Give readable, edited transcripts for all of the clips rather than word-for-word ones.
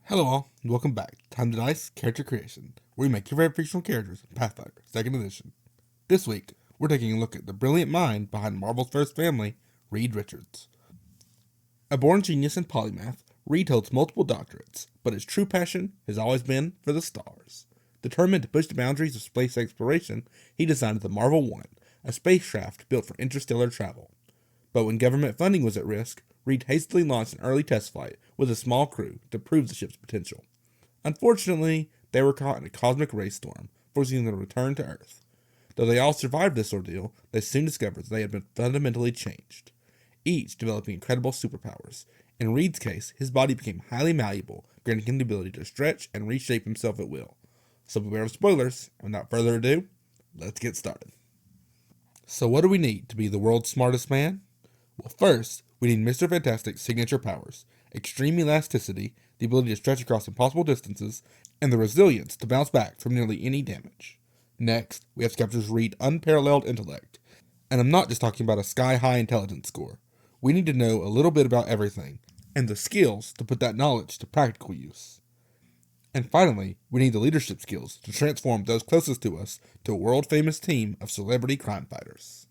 Hello all, and welcome back to Time to Dice Character Creation, where we make your favorite fictional characters in Pathfinder, 2nd edition. This week, we're taking a look at the brilliant mind behind Marvel's first family, Reed Richards. A born genius in polymath, Reed holds multiple doctorates, but his true passion has always been for the stars. Determined to push the boundaries of space exploration, he designed the Marvel 1, a spacecraft built for interstellar travel. But when government funding was at risk, Reed hastily launched an early test flight with a small crew to prove the ship's potential. Unfortunately, they were caught in a cosmic rainstorm, forcing them to return to Earth. Though they all survived this ordeal, they soon discovered that they had been fundamentally changed, each developing incredible superpowers. In Reed's case, his body became highly malleable, granting him the ability to stretch and reshape himself at will. So beware of spoilers, and without further ado, let's get started. So what do we need to be the world's smartest man? Well, first, we need Mr. Fantastic's signature powers: extreme elasticity, the ability to stretch across impossible distances, and the resilience to bounce back from nearly any damage. Next, we have Skeptor's Reed's unparalleled intellect. And I'm not just talking about a sky-high intelligence score. We need to know a little bit about everything, and the skills to put that knowledge to practical use. And finally, we need the leadership skills to transform those closest to us to a world-famous team of celebrity crime fighters.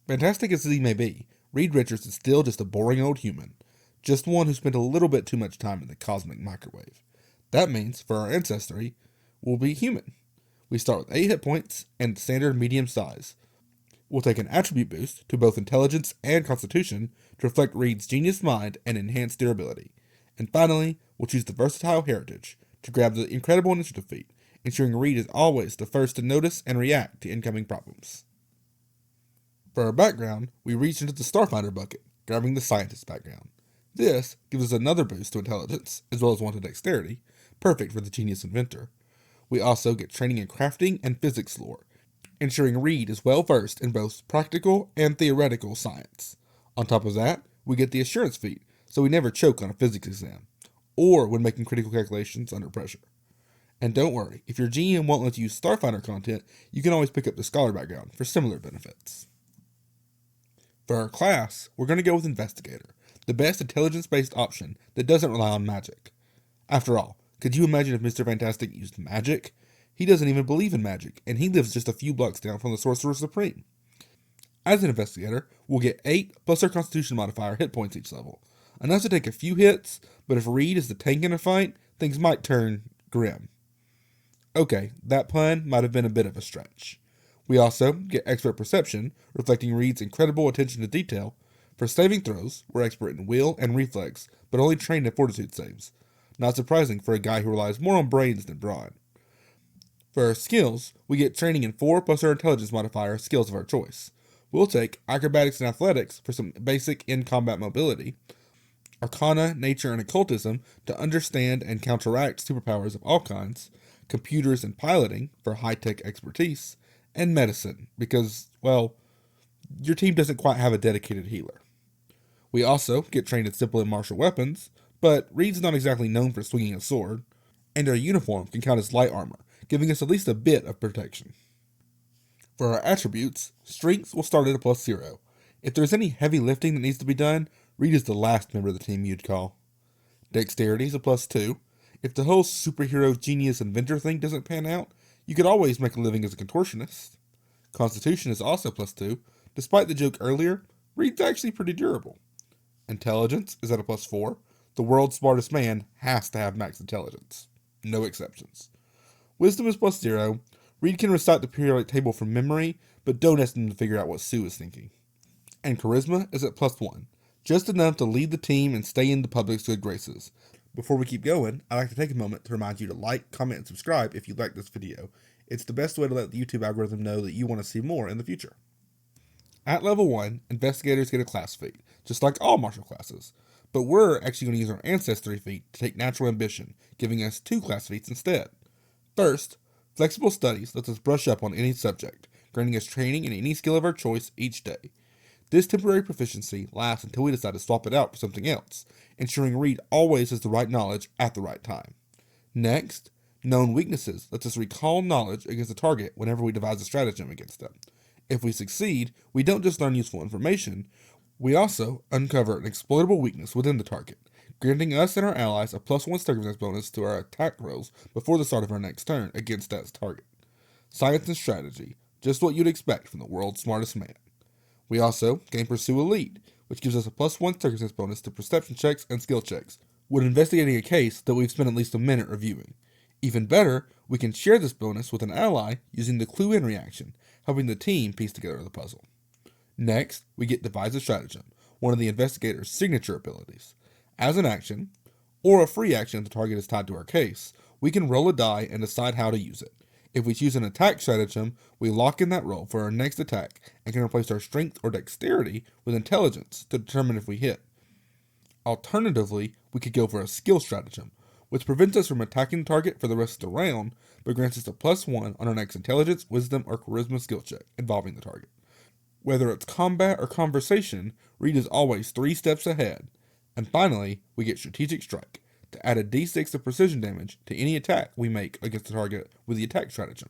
Fantastic as he may be, Reed Richards is still just a boring old human, just one who spent a little bit too much time in the cosmic microwave. That means, for our ancestry, we'll be human. We start with 8 hit points and standard medium size. We'll take an attribute boost to both intelligence and constitution to reflect Reed's genius mind and enhance durability. And finally, we'll choose the versatile heritage to grab the incredible initiative feat, ensuring Reed is always the first to notice and react to incoming problems. For our background, we reach into the Starfinder bucket, grabbing the scientist background. This gives us another boost to intelligence, as well as one to dexterity, perfect for the genius inventor. We also get training in crafting and physics lore, ensuring Reed is well versed in both practical and theoretical science. On top of that, we get the assurance feat, so we never choke on a physics exam, or when making critical calculations under pressure. And don't worry, if your GM won't let you use Starfinder content, you can always pick up the Scholar background for similar benefits. For our class, we're going to go with Investigator, the best intelligence-based option that doesn't rely on magic. After all, could you imagine if Mr. Fantastic used magic? He doesn't even believe in magic, and he lives just a few blocks down from the Sorcerer Supreme. As an Investigator, we'll get 8 plus our Constitution modifier hit points each level, enough to take a few hits, but if Reed is the tank in a fight, things might turn grim. Okay, that pun might have been a bit of a stretch. We also get expert perception, reflecting Reed's incredible attention to detail. For saving throws, we're expert in will and reflex, but only trained in fortitude saves. Not surprising for a guy who relies more on brains than brawn. For our skills, we get training in 4 plus our intelligence modifier skills of our choice. We'll take acrobatics and athletics for some basic in-combat mobility, arcana, nature, and occultism to understand and counteract superpowers of all kinds, computers and piloting for high-tech expertise, and medicine, because, well, your team doesn't quite have a dedicated healer. We also get trained in simple and martial weapons, but Reed's not exactly known for swinging a sword, and our uniform can count as light armor, giving us at least a bit of protection. For our attributes, strength will start at a +0. If there's any heavy lifting that needs to be done, Reed is the last member of the team you'd call. Dexterity is a +2. If the whole superhero genius inventor thing doesn't pan out, you could always make a living as a contortionist. Constitution is also +2. Despite the joke earlier, Reed's actually pretty durable. Intelligence is at a +4. The world's smartest man has to have max intelligence. No exceptions. Wisdom is +0. Reed can recite the periodic table from memory, but don't ask him to figure out what Sue is thinking. And charisma is at +1. Just enough to lead the team and stay in the public's good graces. Before we keep going, I'd like to take a moment to remind you to like, comment, and subscribe if you like this video. It's the best way to let the YouTube algorithm know that you want to see more in the future. At level 1, investigators get a class feat, just like all martial classes. But we're actually going to use our Ancestry feat to take natural ambition, giving us 2 class feats instead. First, flexible studies lets us brush up on any subject, granting us training in any skill of our choice each day. This temporary proficiency lasts until we decide to swap it out for something else, ensuring Reed always has the right knowledge at the right time. Next, known weaknesses lets us recall knowledge against a target whenever we devise a stratagem against them. If we succeed, we don't just learn useful information, we also uncover an exploitable weakness within the target, granting us and our allies a +1 circumstance bonus to our attack rolls before the start of our next turn against that target. Science and strategy, just what you'd expect from the world's smartest man. We also gain Pursue Elite, which gives us a +1 circumstance bonus to perception checks and skill checks when investigating a case that we've spent at least a minute reviewing. Even better, we can share this bonus with an ally using the Clue In reaction, helping the team piece together the puzzle. Next, we get Devise a Stratagem, one of the investigator's signature abilities. As an action, or a free action if the target is tied to our case, we can roll a die and decide how to use it. If we choose an attack stratagem, we lock in that roll for our next attack and can replace our strength or dexterity with intelligence to determine if we hit. Alternatively, we could go for a skill stratagem, which prevents us from attacking the target for the rest of the round, but grants us a +1 on our next intelligence, wisdom, or charisma skill check involving the target. Whether it's combat or conversation, Reed is always 3 steps ahead. And finally, we get Strategic Strike, to add a d6 of precision damage to any attack we make against the target with the attack stratagem.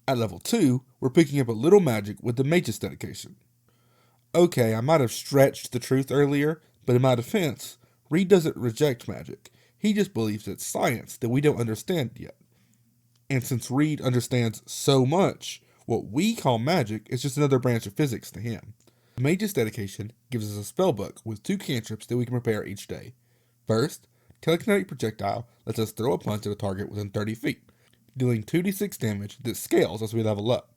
At level 2, we're picking up a little magic with the Mage's Dedication. Okay, I might have stretched the truth earlier, but in my defense, Reed doesn't reject magic. He just believes it's science that we don't understand yet. And since Reed understands so much, what we call magic is just another branch of physics to him. The Mage's Dedication gives us a spellbook with 2 cantrips that we can prepare each day. First, Telekinetic Projectile lets us throw a punch at a target within 30 feet, dealing 2d6 damage that scales as we level up.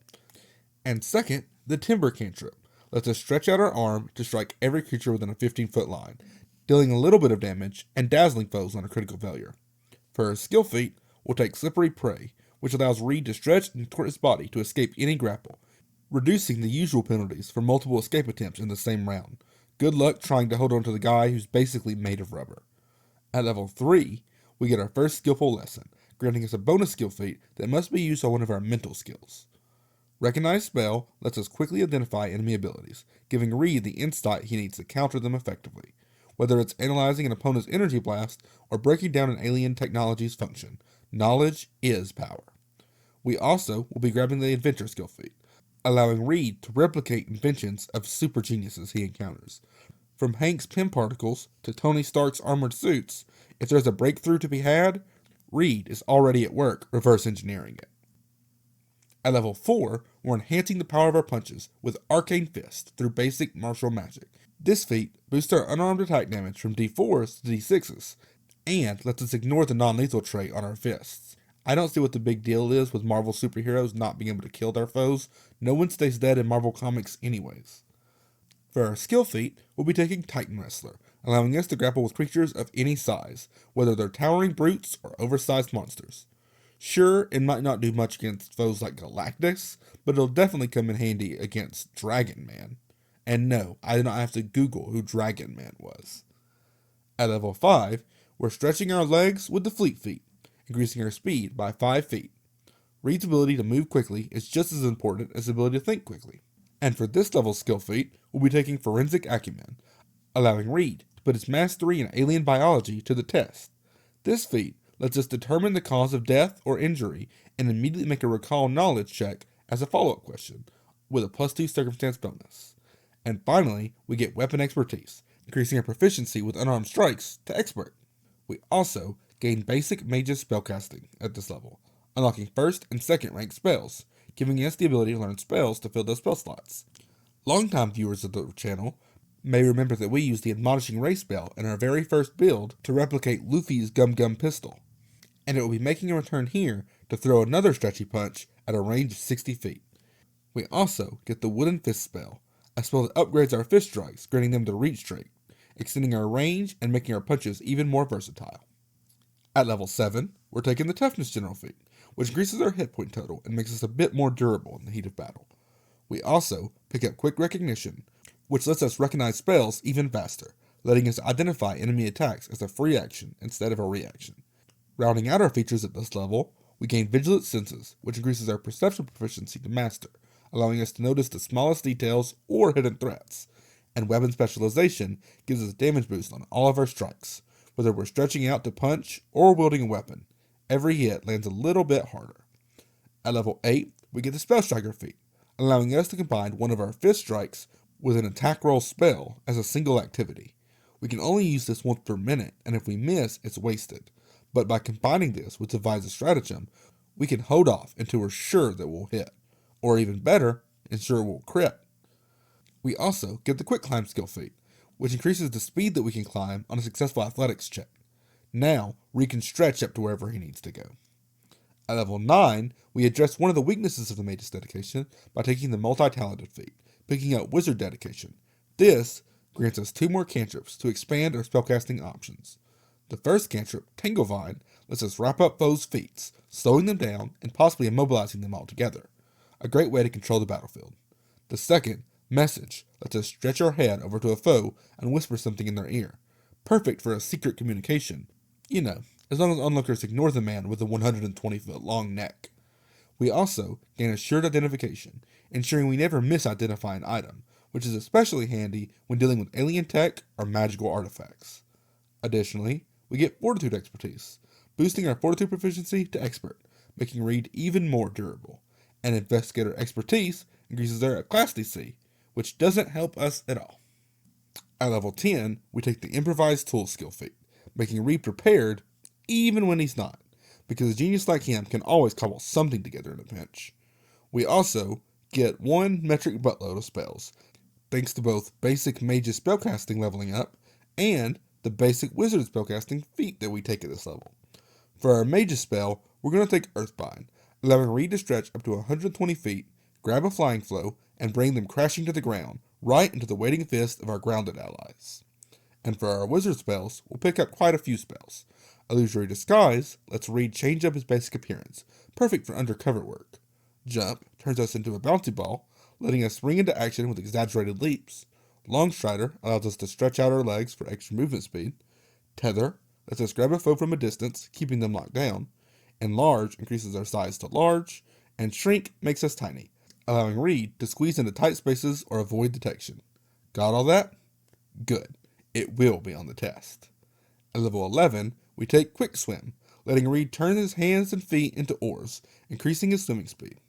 And second, the Timber cantrip lets us stretch out our arm to strike every creature within a 15-foot line, dealing a little bit of damage and dazzling foes on a critical failure. For our skill feat, we'll take Slippery Prey, which allows Reed to stretch and contort his body to escape any grapple, reducing the usual penalties for multiple escape attempts in the same round. Good luck trying to hold on to the guy who's basically made of rubber. At level 3, we get our first skillful lesson, granting us a bonus skill feat that must be used on one of our mental skills. Recognize Spell lets us quickly identify enemy abilities, giving Reed the insight he needs to counter them effectively, whether it's analyzing an opponent's energy blast or breaking down an alien technology's function. Knowledge is power. We also will be grabbing the Adventure skill feat, allowing Reed to replicate inventions of super geniuses he encounters. From Hank's PEM particles to Tony Stark's armored suits, if there's a breakthrough to be had, Reed is already at work reverse engineering it. At level 4, we're enhancing the power of our punches with Arcane Fist through basic martial magic. This feat boosts our unarmed attack damage from d4s to d6s, and lets us ignore the non-lethal trait on our fists. I don't see what the big deal is with Marvel superheroes not being able to kill their foes. No one stays dead in Marvel Comics anyways. For our skill feat, we'll be taking Titan Wrestler, allowing us to grapple with creatures of any size, whether they're towering brutes or oversized monsters. Sure, it might not do much against foes like Galactus, but it'll definitely come in handy against Dragon Man. And no, I did not have to Google who Dragon Man was. At level 5, we're stretching our legs with the Fleet Feet, increasing our speed by 5 feet. Reed's ability to move quickly is just as important as the ability to think quickly. And for this level's skill feat, we'll be taking Forensic Acumen, allowing Reed to put his mastery in alien biology to the test. This feat lets us determine the cause of death or injury and immediately make a recall knowledge check as a follow-up question, with a +2 circumstance bonus. And finally, we get Weapon Expertise, increasing our proficiency with unarmed strikes to Expert. We also gain basic Mage's spellcasting at this level, unlocking first and second rank spells, giving us the ability to learn spells to fill those spell slots. Longtime viewers of the channel may remember that we used the Admonishing Ray spell in our very first build to replicate Luffy's Gum Gum pistol, and it will be making a return here to throw another stretchy punch at a range of 60 feet. We also get the Wooden Fist spell, a spell that upgrades our fist strikes, granting them the reach trait, extending our range and making our punches even more versatile. At level 7, we're taking the Toughness General feat, which increases our hit point total and makes us a bit more durable in the heat of battle. We also pick up Quick Recognition, which lets us recognize spells even faster, letting us identify enemy attacks as a free action instead of a reaction. Rounding out our features at this level, we gain Vigilant Senses, which increases our perception proficiency to Master, allowing us to notice the smallest details or hidden threats. And Weapon Specialization gives us a damage boost on all of our strikes, whether we're stretching out to punch or wielding a weapon. Every hit lands a little bit harder. At level 8, we get the Spell Striker feat, allowing us to combine one of our fist strikes with an attack roll spell as a single activity. We can only use this once per minute, and if we miss, it's wasted. But by combining this with devise a stratagem, we can hold off until we're sure that we'll hit. Or even better, ensure we'll crit. We also get the quick climb skill feat, which increases the speed that we can climb on a successful athletics check. Now, Reed can stretch up to wherever he needs to go. At level 9, we address one of the weaknesses of the Mage's Dedication by taking the multi-talented feat, picking up Wizard Dedication. This grants us 2 more cantrips to expand our spellcasting options. The first cantrip, Tanglevine, lets us wrap up foes' feats, slowing them down and possibly immobilizing them altogether. A great way to control the battlefield. The second, Message, lets us stretch our head over to a foe and whisper something in their ear. Perfect for a secret communication. As long as onlookers ignore the man with the 120-foot long neck. We also gain assured identification, ensuring we never misidentify an item, which is especially handy when dealing with alien tech or magical artifacts. Additionally, we get Fortitude expertise, boosting our Fortitude proficiency to Expert, making Reed even more durable. And Investigator expertise increases our class DC, which doesn't help us at all. At level 10, we take the Improvised Tool skill feat, making Reed prepared even when he's not, because a genius like him can always cobble something together in a pinch. We also get 1 metric buttload of spells, thanks to both basic Mage's spellcasting leveling up and the basic Wizard spellcasting feat that we take at this level. For our Mage's spell, we're going to take Earthbind, allowing Reed to stretch up to 120 feet, grab a flying flow, and bring them crashing to the ground, right into the waiting fist of our grounded allies. And for our Wizard spells, we'll pick up quite a few spells. Illusory Disguise lets Reed change up his basic appearance, perfect for undercover work. Jump turns us into a bouncy ball, letting us spring into action with exaggerated leaps. Longstrider allows us to stretch out our legs for extra movement speed. Tether lets us grab a foe from a distance, keeping them locked down. Enlarge increases our size to large. And Shrink makes us tiny, allowing Reed to squeeze into tight spaces or avoid detection. Got all that? Good. It will be on the test. At level 11, we take Quick Swim, letting Reed turn his hands and feet into oars, increasing his swimming speed.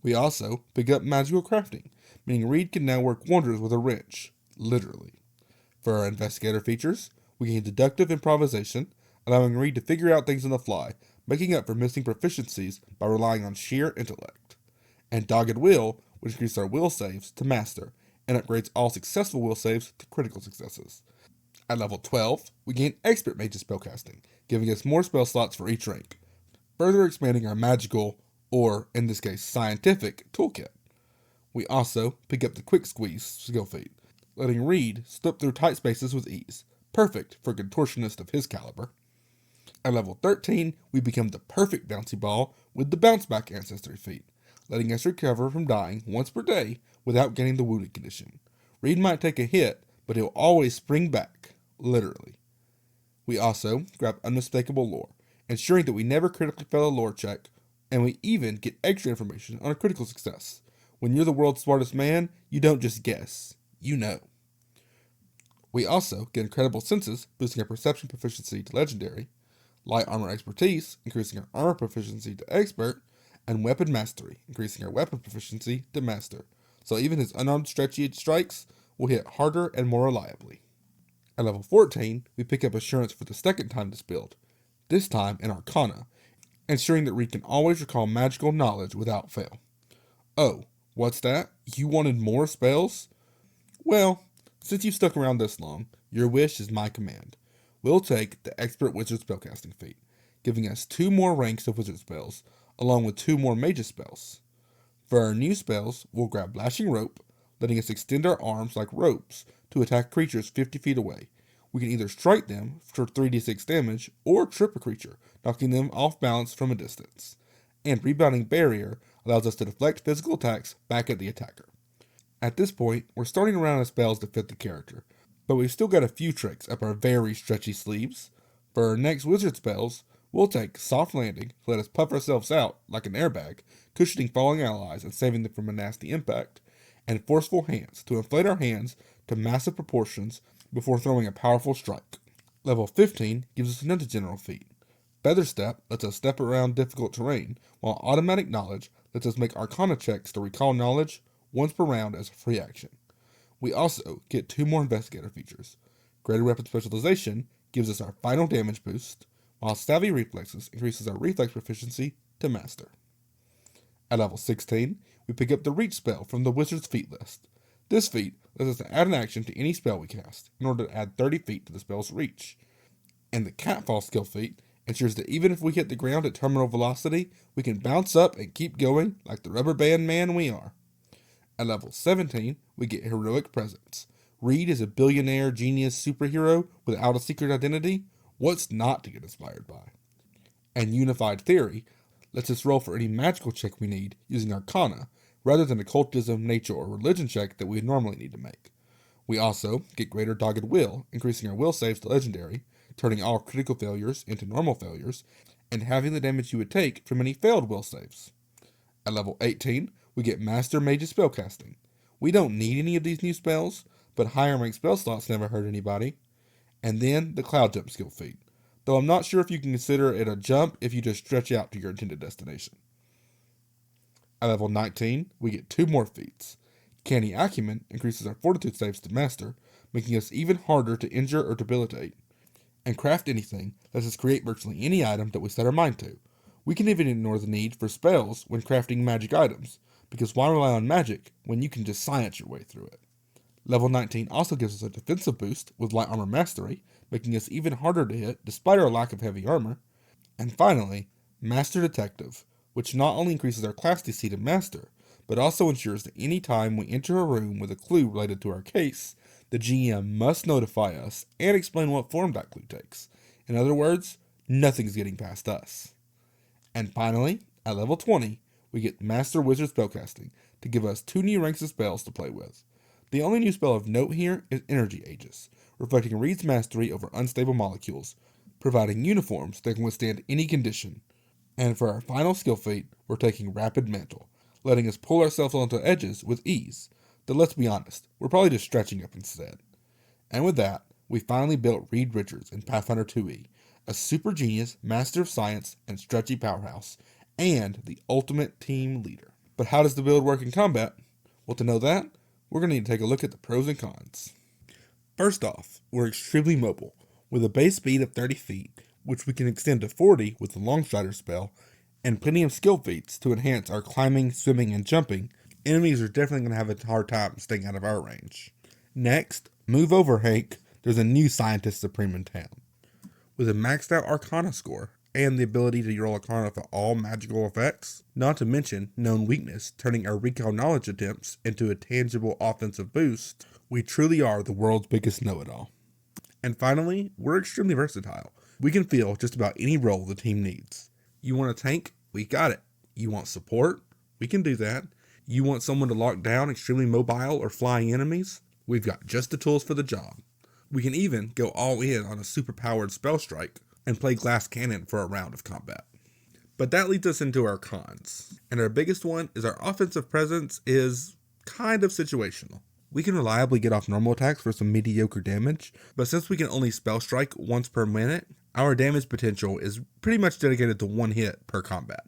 We also pick up Magical Crafting, meaning Reed can now work wonders with a wrench, literally. For our Investigator features, we gain Deductive Improvisation, allowing Reed to figure out things on the fly, making up for missing proficiencies by relying on sheer intellect. And Dogged Will, which increases our will saves to Master, and upgrades all successful will saves to critical successes. At level 12, we gain Expert Mage's spellcasting, giving us more spell slots for each rank, further expanding our magical, or in this case scientific, toolkit. We also pick up the Quick Squeeze skill feat, letting Reed slip through tight spaces with ease, perfect for a contortionist of his caliber. At level 13, we become the perfect bouncy ball with the Bounce Back Ancestry feat, letting us recover from dying once per day without getting the wounded condition. Reed might take a hit, but he'll always spring back, literally. We also grab Unmistakable Lore, ensuring that we never critically fail a lore check, and we even get extra information on a critical success. When you're the world's smartest man, you don't just guess, you know. We also get Incredible Senses, boosting our perception proficiency to Legendary, Light Armor Expertise, increasing our armor proficiency to Expert, and Weapon Mastery, increasing our weapon proficiency to Master, so even his unarmed stretchy strikes will hit harder and more reliably. At level 14, we pick up Assurance for the second time this build, this time in Arcana, ensuring that Reed can always recall magical knowledge without fail. Oh, what's that? You wanted more spells? Well, since you've stuck around this long, your wish is my command. We'll take the Expert Wizard spellcasting feat, giving us 2 more ranks of wizard spells, along with 2 more mage's spells. For our new spells, we'll grab Lashing Rope, letting us extend our arms like ropes to attack creatures 50 feet away. We can either strike them for 3d6 damage, or trip a creature, knocking them off balance from a distance. And Rebounding Barrier allows us to deflect physical attacks back at the attacker. At this point, we're starting to run out of spells to fit the character, but we've still got a few tricks up our very stretchy sleeves. For our next wizard spells, we'll take Soft Landing to let us puff ourselves out like an airbag, cushioning falling allies and saving them from a nasty impact, and Forceful Hands to inflate our hands to massive proportions before throwing a powerful strike. Level 15 gives us another general feat. Feather Step lets us step around difficult terrain, while Automatic Knowledge lets us make Arcana checks to recall knowledge once per round as a free action. We also get 2 more Investigator features. Greater weapon specialization gives us our final damage boost, while Savvy Reflexes increases our reflex proficiency to Master. At level 16, we pick up the Reach spell from the Wizard's feat list. This feat lets us add an action to any spell we cast in order to add 30 feet to the spell's reach. And the Catfall skill feat ensures that even if we hit the ground at terminal velocity, we can bounce up and keep going like the rubber band man we are. At level 17, we get Heroic Presence. Reed is a billionaire genius superhero without a secret identity. What's not to get inspired by? And Unified Theory lets us roll for any magical check we need using Arcana, rather than occultism, nature, or religion check that we would normally need to make. We also get Greater Dogged Will, increasing our will saves to legendary, turning all critical failures into normal failures, and having the damage you would take from any failed will saves. At level 18, we get Master Mage's Spellcasting. We don't need any of these new spells, but higher rank spell slots never hurt anybody. And then the Cloud Jump skill feat, though I'm not sure if you can consider it a jump if you just stretch out to your intended destination. At level 19, we get 2 more feats. Canny Acumen increases our fortitude saves to Master, making us even harder to injure or debilitate. And Craft Anything lets us create virtually any item that we set our mind to. We can even ignore the need for spells when crafting magic items, because why rely on magic when you can just science your way through it? Level 19 also gives us a defensive boost with Light Armor Mastery, making us even harder to hit despite our lack of heavy armor. And finally, Master Detective, which not only increases our class DC to Master, but also ensures that any time we enter a room with a clue related to our case, the GM must notify us and explain what form that clue takes. In other words, nothing's getting past us. And finally, at level 20, we get Master Wizard Spellcasting to give us 2 new ranks of spells to play with. The only new spell of note here is Energy Aegis, reflecting Reed's mastery over unstable molecules, providing uniforms that can withstand any condition. And for our final skill feat, we're taking Rapid Mantle, letting us pull ourselves onto edges with ease. Though let's be honest, we're probably just stretching up instead. And with that, we finally built Reed Richards in Pathfinder 2e, a super genius, master of science, and stretchy powerhouse, and the ultimate team leader. But how does the build work in combat? Well, to know that, we're going to need to take a look at the pros and cons. First off, we're extremely mobile, with a base speed of 30 feet, which we can extend to 40 with the Longstrider spell, and plenty of skill feats to enhance our climbing, swimming, and jumping. Enemies are definitely going to have a hard time staying out of our range. Next, move over, Hank. There's a new Scientist Supreme in town. With a maxed out Arcana score, and the ability to roll Arcana for all magical effects, not to mention known weakness, turning our recall knowledge attempts into a tangible offensive boost, we truly are the world's biggest know-it-all. And finally, we're extremely versatile. We can fill just about any role the team needs. You want a tank? We got it. You want support? We can do that. You want someone to lock down extremely mobile or flying enemies? We've got just the tools for the job. We can even go all in on a super-powered spell strike and play glass cannon for a round of combat. But that leads us into our cons. And our biggest one is our offensive presence is kind of situational. We can reliably get off normal attacks for some mediocre damage, but since we can only spell strike once per minute, our damage potential is pretty much dedicated to 1 hit per combat.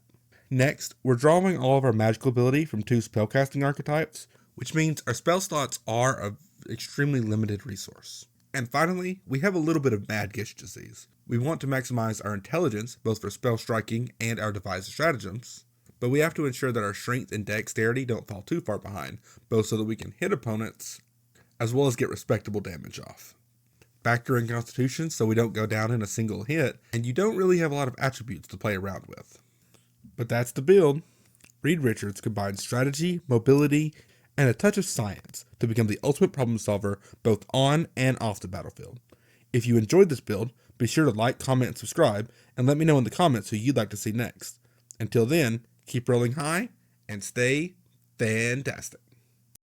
Next, we're drawing all of our magical ability from 2 spellcasting archetypes, which means our spell slots are an extremely limited resource. And finally, we have a little bit of Mad Gish disease. We want to maximize our intelligence, both for spell striking and our devised stratagems, but we have to ensure that our strength and dexterity don't fall too far behind, both so that we can hit opponents, as well as get respectable damage off. Factor in Constitution so we don't go down in a single hit, and you don't really have a lot of attributes to play around with. But that's the build. Reed Richards combines strategy, mobility, and a touch of science to become the ultimate problem solver both on and off the battlefield. If you enjoyed this build, be sure to like, comment, and subscribe, and let me know in the comments who you'd like to see next. Until then, keep rolling high and stay fantastic.